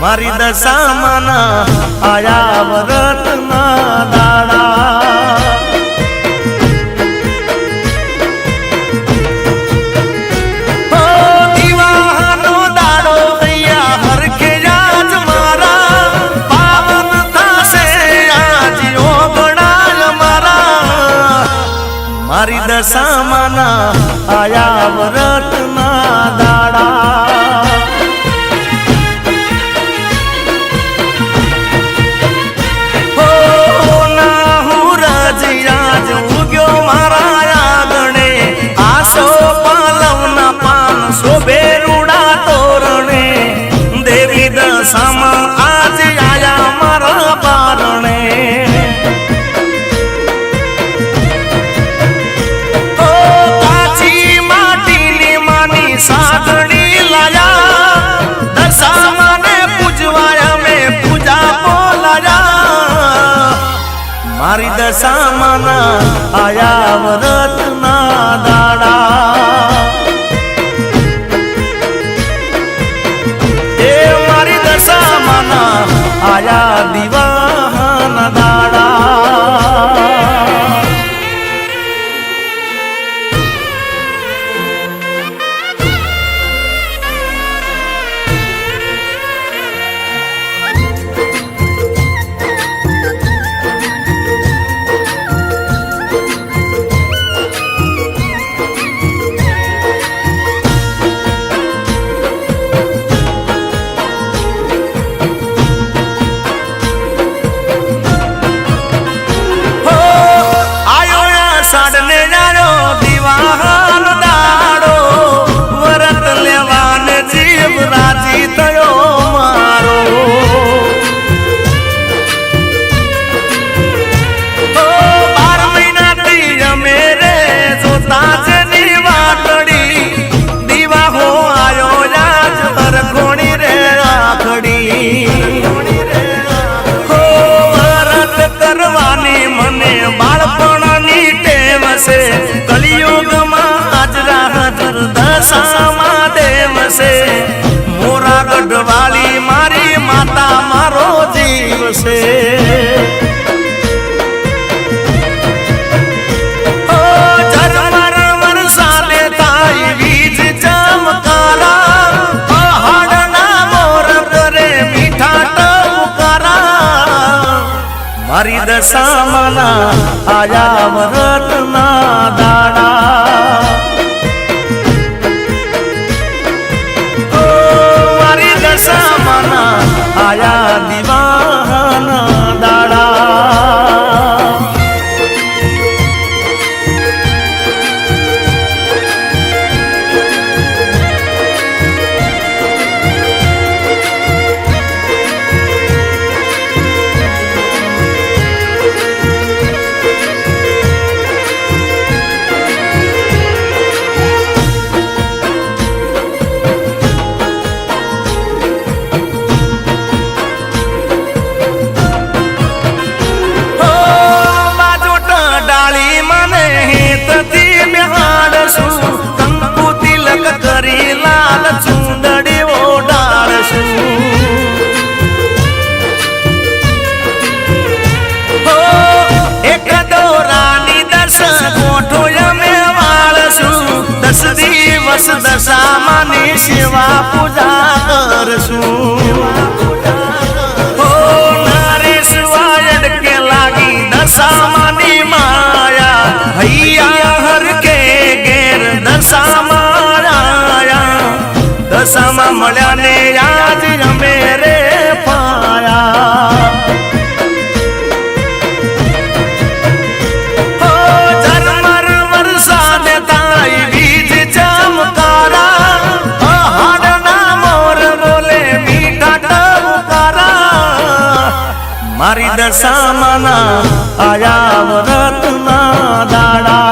મારી દશામાં આયા વરતના દાડા દીવાનો દાડો અહીંયા હરખે આજ મારા પાવન થાશે આજ ઓગણાય મારા મારી દશામાં આયા વરતના દાડા आज आया मारा पारणे ओ काची माटी मानी सागड़ी लाया दशा ने पूजवाया में पूजा बोलाया मारी दशा आया व्रतना दाड़ा आया दीवाना दाड़ा कलियुग हाजरा हजर दशा देव से मोरा गढ़वाली मारी माता मारो जीव से साले ताई बीज चमकारा पहाड़ना मोर करे मीठा टमकारा मारी दशा आया व्रतना दाड़ा मारी दशा आया दीवाना दाड़ा दिवस दशा मानी सेवा पूजा करसू हो नरेश वायड के लागी दशा मानी माया भैया हर के गेर दशा माया दशा मल्या ने आज मेरे पाया मारी दशा आया व्रतना दाड़ा।